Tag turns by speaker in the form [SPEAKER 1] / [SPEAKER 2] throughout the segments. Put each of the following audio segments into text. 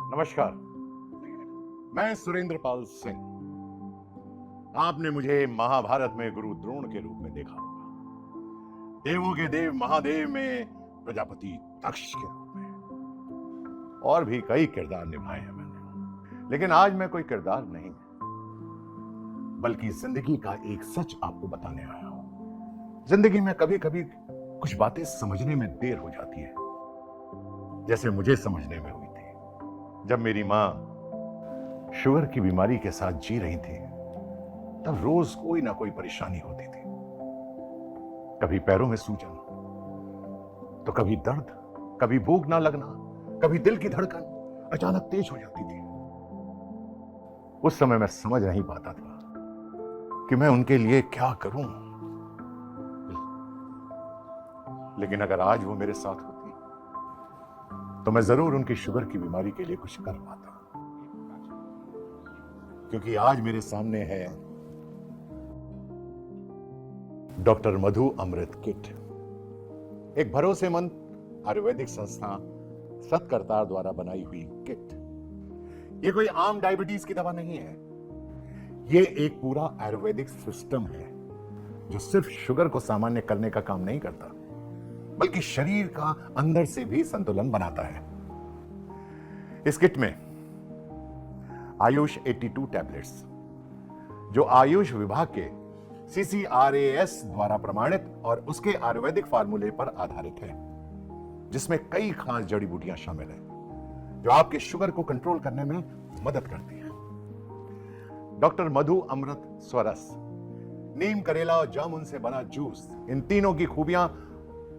[SPEAKER 1] नमस्कार। मैं सुरेंद्र पाल सिंह। आपने मुझे महाभारत में गुरु द्रोण के रूप में देखा होगा, देवों के देव महादेव में प्रजापति दक्ष के रूप में, और भी कई किरदार निभाए हैं मैंने। लेकिन आज मैं कोई किरदार नहीं, बल्कि जिंदगी का एक सच आपको बताने आया हूं। जिंदगी में कभी कभी कुछ बातें समझने में देर हो जाती है, जैसे मुझे समझने में हुई थी जब मेरी मां शुगर की बीमारी के साथ जी रही थी। तब रोज कोई ना कोई परेशानी होती थी, कभी पैरों में सूजन, तो कभी दर्द, कभी भूख ना लगना, कभी दिल की धड़कन अचानक तेज हो जाती थी। उस समय मैं समझ नहीं पाता था कि मैं उनके लिए क्या करूं। लेकिन अगर आज वो मेरे साथ होती तो मैं जरूर उनकी शुगर की बीमारी के लिए कुछ कर पाता, क्योंकि आज मेरे सामने है डॉक्टर मधु अमृत किट, एक भरोसेमंद आयुर्वेदिक संस्था सतकरतार द्वारा बनाई हुई किट। ये कोई आम डायबिटीज की दवा नहीं है, ये एक पूरा आयुर्वेदिक सिस्टम है जो सिर्फ शुगर को सामान्य करने का काम नहीं करता, बल्कि शरीर का अंदर से भी संतुलन बनाता है। इस किट में आयुष 82 टैबलेट्स, जो आयुष विभाग के CCRAS द्वारा प्रमाणित और उसके आयुर्वेदिक फार्मूले पर आधारित है, जिसमें कई खास जड़ी बूटियां शामिल हैं जो आपके शुगर को कंट्रोल करने में मदद करती हैं। डॉक्टर मधु अमृत स्वरस, नीम, करेला और जामुन से बना जूस, इन तीनों की खूबियां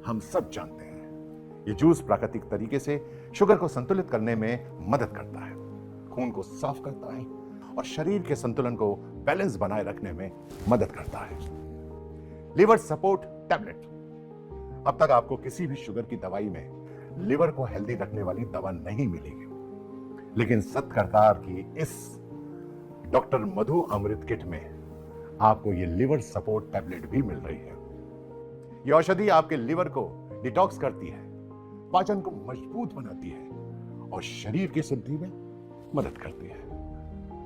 [SPEAKER 1] हम सब जानते हैं। यह जूस प्राकृतिक तरीके से शुगर को संतुलित करने में मदद करता है, खून को साफ करता है और शरीर के संतुलन को बैलेंस बनाए रखने में मदद करता है। लिवर सपोर्ट टैबलेट, अब तक आपको किसी भी शुगर की दवाई में लिवर को हेल्दी रखने वाली दवा नहीं मिलेगी, लेकिन सतकरतार की इस डॉक्टर मधु अमृत किट में आपको यह लिवर सपोर्ट टैबलेट भी मिल रही है। यह औषधि आपके लिवर को डिटॉक्स करती है, पाचन को मजबूत बनाती है और शरीर की शुद्धि में मदद करती है।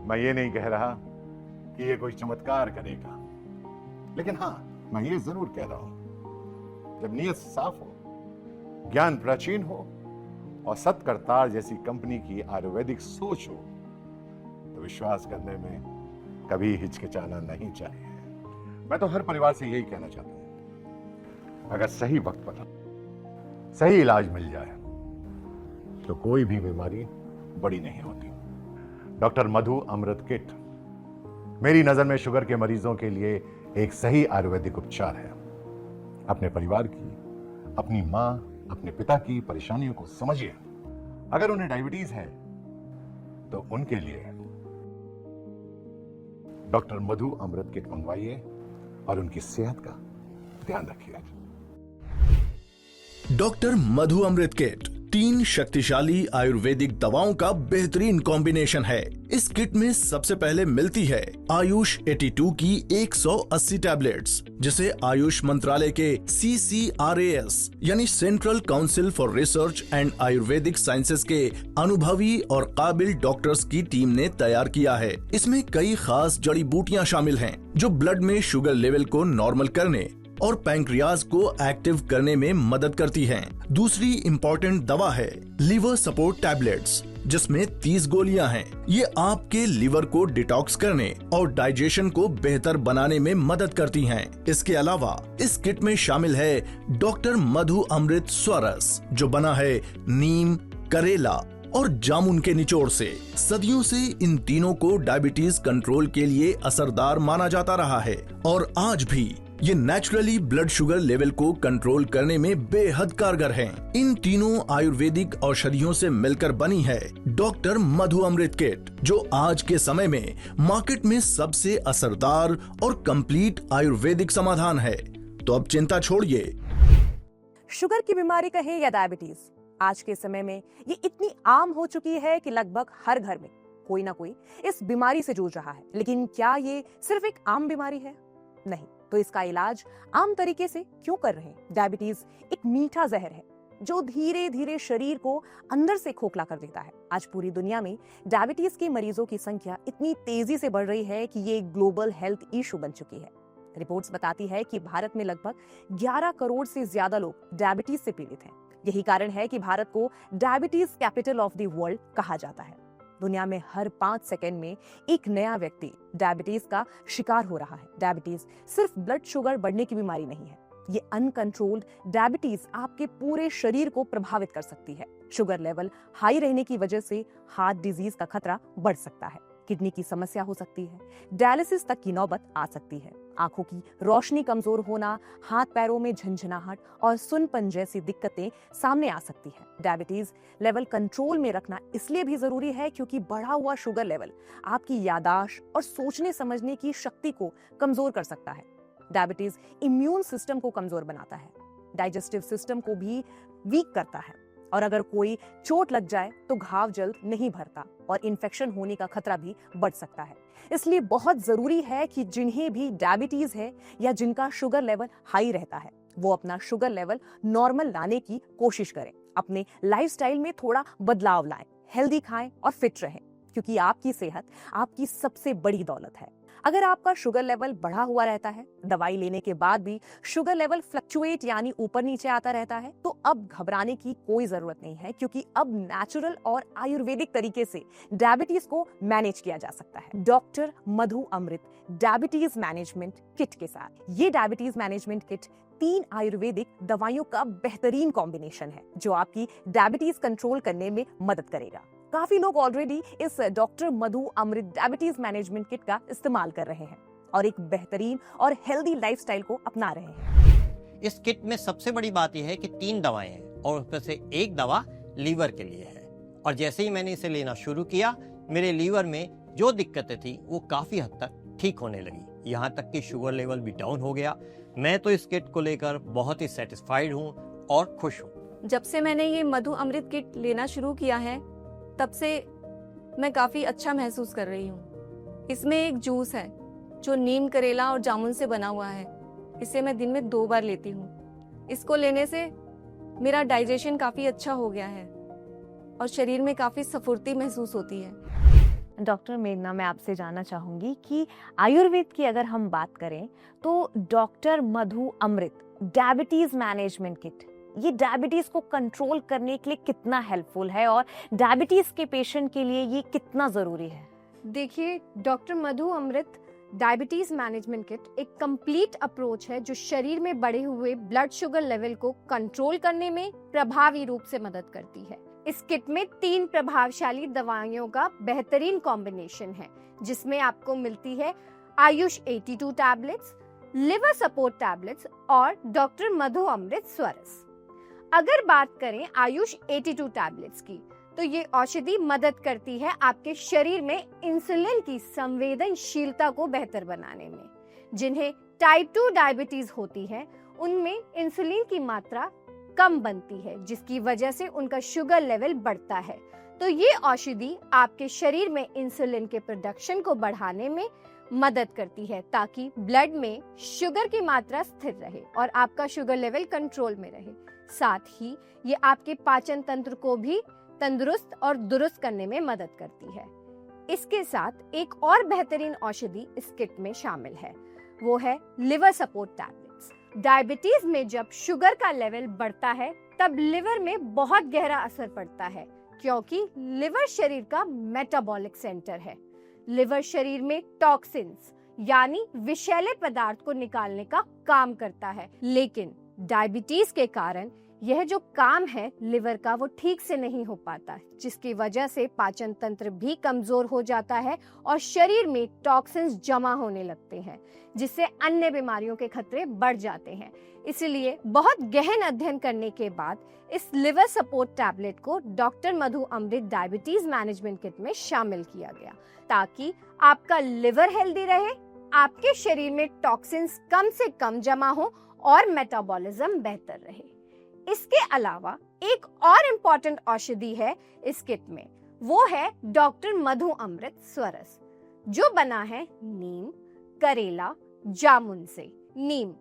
[SPEAKER 1] मैं ये नहीं कह रहा कि ये कोई चमत्कार करेगा, लेकिन हां, मैं ये जरूर कह रहा हूं, जब नीयत साफ हो, ज्ञान प्राचीन हो और सतकरतार जैसी कंपनी की आयुर्वेदिक सोच हो, तो विश्वास करने में कभी हिचकिचाना नहीं चाहिए। मैं तो हर परिवार से यही कहना चाहता हूं, अगर सही वक्त पर सही इलाज मिल जाए तो कोई भी बीमारी बड़ी नहीं होती। डॉक्टर मधु अमृत किट मेरी नजर में शुगर के मरीजों के लिए एक सही आयुर्वेदिक उपचार है। अपने परिवार की, अपनी मां, अपने पिता की परेशानियों को समझिए। अगर उन्हें डायबिटीज है तो उनके लिए डॉक्टर मधु अमृत किट मंगवाइए और उनकी सेहत का ध्यान रखिए।
[SPEAKER 2] डॉक्टर मधु अमृत किट 3 शक्तिशाली आयुर्वेदिक दवाओं का बेहतरीन कॉम्बिनेशन है। इस किट में सबसे पहले मिलती है आयुष 82 की 180 टैबलेट्स, जिसे आयुष मंत्रालय के CCRAS यानी central council for research and Ayurvedic sciences के अनुभवी और काबिल डॉक्टर्स की टीम ने तैयार किया है। इसमें कई खास जड़ी बूटियां शामिल हैं, जो ब्लड में शुगर लेवल को नॉर्मल करने और पैंक्रियाज को एक्टिव करने में मदद करती हैं। दूसरी इम्पोर्टेंट दवा है लिवर सपोर्ट टैबलेट्स, जिसमें 30 गोलियां हैं। ये आपके लिवर को डिटॉक्स करने और डाइजेशन को बेहतर बनाने में मदद करती हैं। इसके अलावा इस किट में शामिल है डॉक्टर मधु अमृत स्वरस, जो बना है नीम, करेला और जामुन के निचोड़ से। सदियों से इन तीनों को डायबिटीज कंट्रोल के लिए असरदार माना जाता रहा है और आज भी ये नेचुरली ब्लड शुगर लेवल को कंट्रोल करने में बेहद कारगर हैं। इन तीनों आयुर्वेदिक औषधियों से मिलकर बनी है डॉक्टर मधु अमृत किट, जो आज के समय में मार्केट में सबसे असरदार और कंप्लीट आयुर्वेदिक समाधान है। तो अब चिंता छोड़िए।
[SPEAKER 3] शुगर की बीमारी कहे या डायबिटीज, आज के समय में ये इतनी आम हो चुकी है कि लगभग हर घर में कोई ना कोई इस बीमारी से जूझ रहा है। लेकिन क्या ये सिर्फ एक आम बीमारी है? नहीं। तो इसका इलाज आम तरीके से क्यों कर रहे हैं? डायबिटीज एक मीठा जहर है, जो धीरे धीरे शरीर को अंदर से खोखला कर देता है। आज पूरी दुनिया में डायबिटीज के मरीजों की संख्या इतनी तेजी से बढ़ रही है कि ये एक ग्लोबल हेल्थ इशू बन चुकी है। रिपोर्ट्स बताती है कि भारत में लगभग 11 करोड़ से ज्यादा लोग डायबिटीज से पीड़ित हैं। यही कारण है कि भारत को diabetes capital of the world कहा जाता है। दुनिया में हर 5 सेकंड में एक नया व्यक्ति डायबिटीज का शिकार हो रहा है। डायबिटीज सिर्फ ब्लड शुगर बढ़ने की बीमारी नहीं है, ये अनकंट्रोल्ड डायबिटीज आपके पूरे शरीर को प्रभावित कर सकती है। शुगर लेवल हाई रहने की वजह से हार्ट डिजीज का खतरा बढ़ सकता है, किडनी की समस्या हो सकती है, डायलिसिस तक की नौबत आ सकती है, आंखों की रोशनी कमजोर होना, हाथ पैरों में झंझनाहट और सुनपन जैसी दिक्कतें सामने आ सकती है। डायबिटीज लेवल कंट्रोल में रखना इसलिए भी जरूरी है क्योंकि बढ़ा हुआ शुगर लेवल आपकी याददाश्त और सोचने समझने की शक्ति को कमजोर कर सकता है। डायबिटीज इम्यून सिस्टम को कमजोर बनाता है, डाइजेस्टिव सिस्टम को भी वीक करता है और अगर कोई चोट लग जाए तो घाव जल्द नहीं भरता और इन्फेक्शन होने का खतरा भी बढ़ सकता है। इसलिए बहुत जरूरी है कि जिन्हें भी डायबिटीज है या जिनका शुगर लेवल हाई रहता है वो अपना शुगर लेवल नॉर्मल लाने की कोशिश करें। अपने लाइफस्टाइल में थोड़ा बदलाव लाएं, हेल्दी खाएं और फिट रहें क्योंकि आपकी सेहत आपकी सबसे बड़ी दौलत है। अगर आपका शुगर लेवल बढ़ा हुआ रहता है, दवाई लेने के बाद भी शुगर लेवल फ्लक्चुएट यानी ऊपर नीचे आता रहता है, तो अब घबराने की कोई जरूरत नहीं है क्योंकि अब नेचुरल और आयुर्वेदिक तरीके से डायबिटीज को मैनेज किया जा सकता है। डॉक्टर मधु अमृत डायबिटीज मैनेजमेंट किट के साथ। ये डायबिटीज मैनेजमेंट किट 3 आयुर्वेदिक दवाइयों का बेहतरीन कॉम्बिनेशन है जो आपकी डायबिटीज कंट्रोल करने में मदद करेगा। काफी लोग ऑलरेडी इस डॉक्टर मधु अमृत डायबिटीज मैनेजमेंट किट का इस्तेमाल कर रहे हैं और एक बेहतरीन और हेल्दी लाइफस्टाइल को अपना रहे हैं।
[SPEAKER 4] इस किट में सबसे बड़ी बात यह है कि 3 दवाएं हैं और उसमें से एक दवा लीवर के लिए है। और जैसे ही मैंने इसे लेना शुरू किया, मेरे लीवर में जो दिक्कतें थी वो काफी हद तक ठीक होने लगी। यहाँ तक कि शुगर लेवल भी डाउन हो गया। मैं तो इस किट को लेकर बहुत ही सेटिस्फाइड हूँ और खुश हूँ।
[SPEAKER 5] जब से मैंने ये मधु अमृत किट लेना शुरू किया है तब से मैं काफी अच्छा महसूस कर रही हूँ। इसमें एक जूस है जो नीम, करेला और जामुन से बना हुआ है। इसे मैं दिन में 2 बार लेती हूँ। इसको लेने से मेरा डाइजेशन काफी अच्छा हो गया है और शरीर में काफी स्फूर्ति महसूस होती है।
[SPEAKER 3] डॉक्टर मेघना, मैं आपसे जानना चाहूंगी कि आयुर्वेद की अगर हम बात करें तो डॉक्टर मधु अमृत डायबिटीज मैनेजमेंट किट ये डायबिटीज को कंट्रोल करने के लिए कितना हेल्पफुल है और डायबिटीज के पेशेंट के लिए ये कितना जरूरी है?
[SPEAKER 6] देखिए, डॉक्टर मधु अमृत डायबिटीज मैनेजमेंट किट एक कंप्लीट अप्रोच है जो शरीर में बढ़े हुए ब्लड शुगर लेवल को कंट्रोल करने में प्रभावी रूप से मदद करती है। इस किट में 3 प्रभावशाली दवाइयों का बेहतरीन कॉम्बिनेशन है जिसमें आपको मिलती है Ayush 82 tablets, liver support tablets और डॉक्टर मधु अमृत स्वरस। अगर बात करें आयुष 82 टैबलेट्स की तो ये औषधि मदद करती है आपके शरीर में इंसुलिन की संवेदनशीलता को बेहतर बनाने में। जिन्हें टाइप 2 डायबिटीज होती है उनमें इंसुलिन की मात्रा कम बनती है जिसकी वजह से उनका शुगर लेवल बढ़ता है। तो ये औषधि आपके शरीर में इंसुलिन के प्रोडक्शन को बढ़ाने में मदद करती है ताकि ब्लड में शुगर की मात्रा स्थिर रहे और आपका शुगर लेवल कंट्रोल में रहे। साथ ही ये आपके पाचन तंत्र को भी तंदुरुस्त और दुरुस्त करने में मदद करती है। इसके साथ एक और बेहतरीन औषधि इस किट में शामिल है, वो है लिवर सपोर्ट टैबलेट्स। डायबिटीज में जब शुगर का लेवल बढ़ता है तब लिवर में बहुत गहरा असर पड़ता है क्योंकि लिवर शरीर का मेटाबॉलिक सेंटर है। लिवर शरीर में टॉक्सिन्स यानी विषैले पदार्थ को निकालने का काम करता है, लेकिन डायबिटीज के कारण यह जो काम है लिवर का वो ठीक से नहीं हो पाता, जिसकी वजह से पाचन तंत्र भी कमजोर हो जाता है और शरीर में टॉक्सिन्स जमा होने लगते हैं जिससे अन्य बीमारियों के खतरे बढ़ जाते हैं। इसलिए बहुत गहन अध्ययन करने के बाद इस लिवर सपोर्ट टैबलेट को डॉक्टर मधु अमृत डायबिटीज मैनेजमेंट किट में शामिल किया गया ताकि आपका लिवर हेल्दी रहे, आपके शरीर में टॉक्सिन्स कम से कम जमा हो और मेटाबॉलिज्म बेहतर रहे। इसके अलावा एक और इम्पोर्टेंट औषधि है इस किट में, वो है डॉक्टर मधु अमृत स्वरस जो बना है नीम, करेला, जामुन से। नीम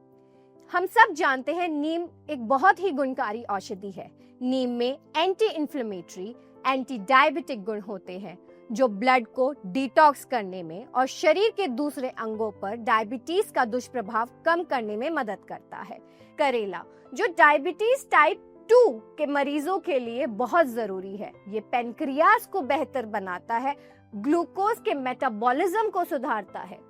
[SPEAKER 6] हम सब जानते हैं नीम एक बहुत ही गुणकारी औषधि है। नीम में एंटी इंफ्लेमेटरी, एंटी डायबिटिक गुण होते हैं जो ब्लड को डिटॉक्स करने में और शरीर के दूसरे अंगों पर डायबिटीज का दुष्प्रभाव कम करने में मदद करता है। करेला जो डायबिटीज टाइप 2 के मरीजों के लिए बहुत जरूरी है। ये पेनक्रियास को बेहतर बनाता है, ग्लूकोज के मेटाबॉलिज्म को सुधारता है।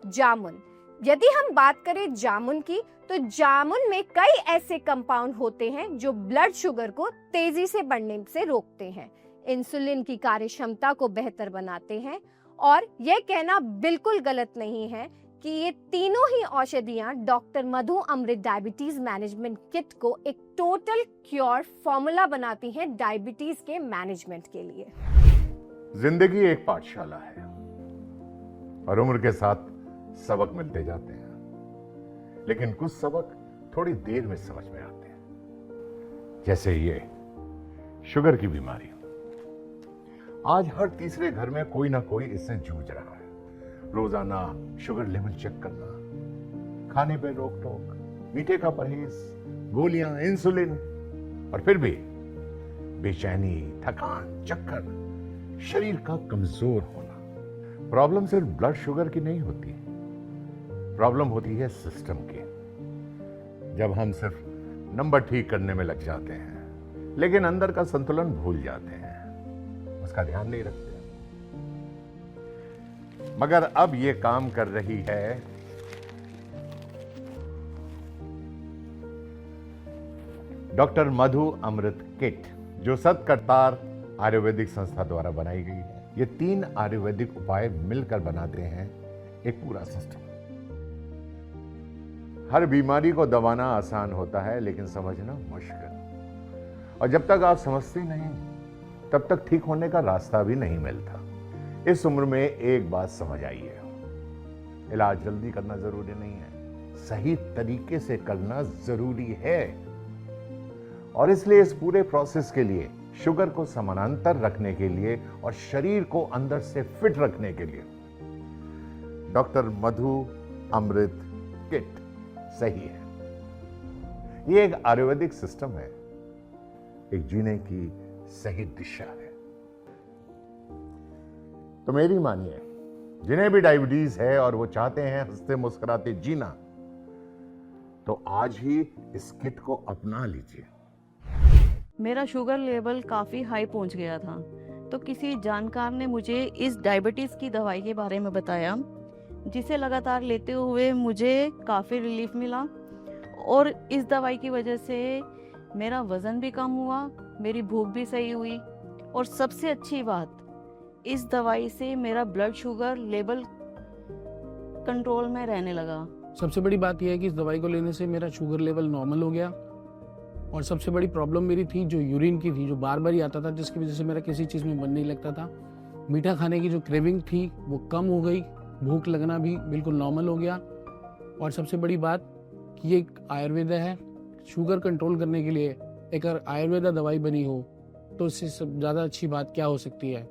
[SPEAKER 6] जामुन, यदि हम बात करें जामुन की, तो जामुन में कई ऐसे कंपाउंड होते हैं जो ब्लड शुगर को तेजी से बढ़ने से रोकते हैं, इंसुलिन की कार्यक्षमता को बेहतर बनाते हैं। और यह कहना बिल्कुल गलत नहीं है कि ये तीनों ही औषधियां डॉक्टर मधु अमृत डायबिटीज मैनेजमेंट किट को एक टोटल क्योर फॉर्मूला बनाती हैं डायबिटीज के मैनेजमेंट के लिए।
[SPEAKER 1] जिंदगी एक पाठशाला है और उम्र के साथ सबक मिलते जाते हैं, लेकिन कुछ सबक थोड़ी देर में समझ में आते हैं। जैसे ये शुगर की बीमारी। आज हर तीसरे घर में कोई ना कोई इससे जूझ रहा है। रोजाना शुगर लेवल चेक करना, खाने पे रोक टोक, मीठे का परहेज, गोलियां, इंसुलिन, और फिर भी बेचैनी, थकान, चक्कर, शरीर का कमजोर होना। प्रॉब्लम सिर्फ ब्लड शुगर की नहीं होती, प्रॉब्लम होती है सिस्टम की। जब हम सिर्फ नंबर ठीक करने में लग जाते हैं लेकिन अंदर का संतुलन भूल जाते हैं, उसका ध्यान नहीं रखते। मगर अब ये काम कर रही है डॉक्टर मधु अमृत किट, जो सतकरतार आयुर्वेदिक संस्था द्वारा बनाई गई है। ये 3 आयुर्वेदिक उपाय मिलकर बनाते हैं एक पूरा सिस्टम। हर बीमारी को दबाना आसान होता है लेकिन समझना मुश्किल, और जब तक आप समझते नहीं तब तक ठीक होने का रास्ता भी नहीं मिलता। इस उम्र में एक बात समझ आई है, इलाज जल्दी करना जरूरी नहीं है, सही तरीके से करना जरूरी है। और इसलिए इस पूरे प्रोसेस के लिए, शुगर को समानांतर रखने के लिए और शरीर को अंदर से फिट रखने के लिए डॉक्टर मधु अमृत किट सही है। ये एक आयुर्वेदिक सिस्टम है, एक जीने की सही दिशा है। तो मेरी मानिए, जिन्हें भी डायबिटीज है और वो चाहते हैं हंसते मुस्कुराते जीना, तो आज ही इस किट को अपना लीजिए।
[SPEAKER 7] मेरा शुगर लेवल काफ़ी हाई पहुंच गया था, तो किसी जानकार ने मुझे इस डायबिटीज़ की दवाई के बारे में बताया, जिसे लगातार लेते हुए मुझे काफ़ी रिलीफ मिला। और इस दवाई की वजह से मेरा वज़न भी कम हुआ, मेरी भूख भी सही हुई, और सबसे अच्छी बात, इस दवाई से मेरा ब्लड शुगर लेवल कंट्रोल में रहने लगा।
[SPEAKER 8] सबसे बड़ी बात यह है कि इस दवाई को लेने से मेरा शुगर लेवल नॉर्मल हो गया। और सबसे बड़ी प्रॉब्लम मेरी थी जो यूरिन की थी, जो बार बार ही आता था, जिसकी वजह से मेरा किसी चीज़ में मन नहीं लगता था। मीठा खाने की जो क्रेविंग थी वो कम हो गई, भूख लगना भी बिल्कुल नॉर्मल हो गया। और सबसे बड़ी बात कि ये एक आयुर्वेद है, शुगर कंट्रोल करने के लिए एक अगर आयुर्वेदा दवाई बनी हो तो इससे ज़्यादा अच्छी बात क्या हो सकती है।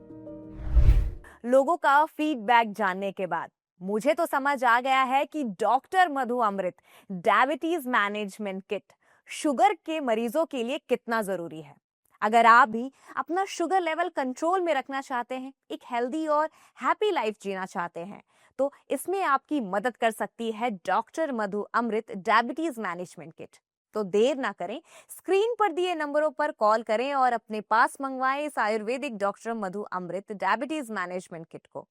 [SPEAKER 3] लोगों का फीडबैक जानने के बाद मुझे तो समझ आ गया है कि डॉक्टर मधु अमृत डायबिटीज मैनेजमेंट किट शुगर के मरीजों के लिए कितना जरूरी है। अगर आप भी अपना शुगर लेवल कंट्रोल में रखना चाहते हैं, एक हेल्दी और हैप्पी लाइफ जीना चाहते हैं, तो इसमें आपकी मदद कर सकती है डॉक्टर मधु अमृत डायबिटीज मैनेजमेंट किट। तो देर ना करें, स्क्रीन पर दिए नंबरों पर कॉल करें और अपने पास मंगवाएं इस आयुर्वेदिक डॉक्टर मधु अमृत डायबिटीज मैनेजमेंट किट को।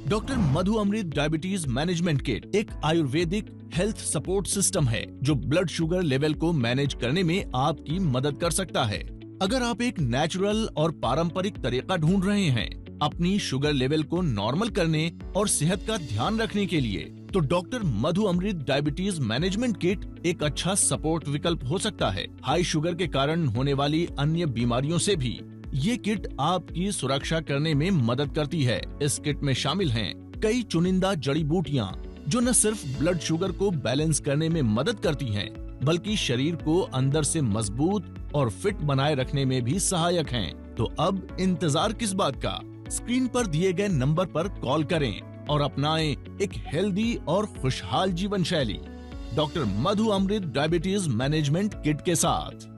[SPEAKER 2] डॉक्टर मधु अमृत डायबिटीज मैनेजमेंट किट एक आयुर्वेदिक हेल्थ सपोर्ट सिस्टम है जो ब्लड शुगर लेवल को मैनेज करने में आपकी मदद कर सकता है। अगर आप एक नेचुरल और पारंपरिक तरीका ढूंढ रहे हैं अपनी शुगर लेवल को नॉर्मल करने और सेहत का ध्यान रखने के लिए, तो डॉक्टर मधु अमृत डायबिटीज मैनेजमेंट किट एक अच्छा सपोर्ट विकल्प हो सकता है। हाई शुगर के कारण होने वाली अन्य बीमारियों से भी ये किट आपकी सुरक्षा करने में मदद करती है। इस किट में शामिल हैं कई चुनिंदा जड़ी बूटियाँ जो न सिर्फ ब्लड शुगर को बैलेंस करने में मदद करती हैं, बल्कि शरीर को अंदर से मजबूत और फिट बनाए रखने में भी सहायक हैं। तो अब इंतजार किस बात का? स्क्रीन पर दिए गए नंबर पर कॉल करें और अपनाएं एक हेल्दी और खुशहाल जीवन शैली। डॉक्टर मधु अमृत डायबिटीज मैनेजमेंट किट के साथ।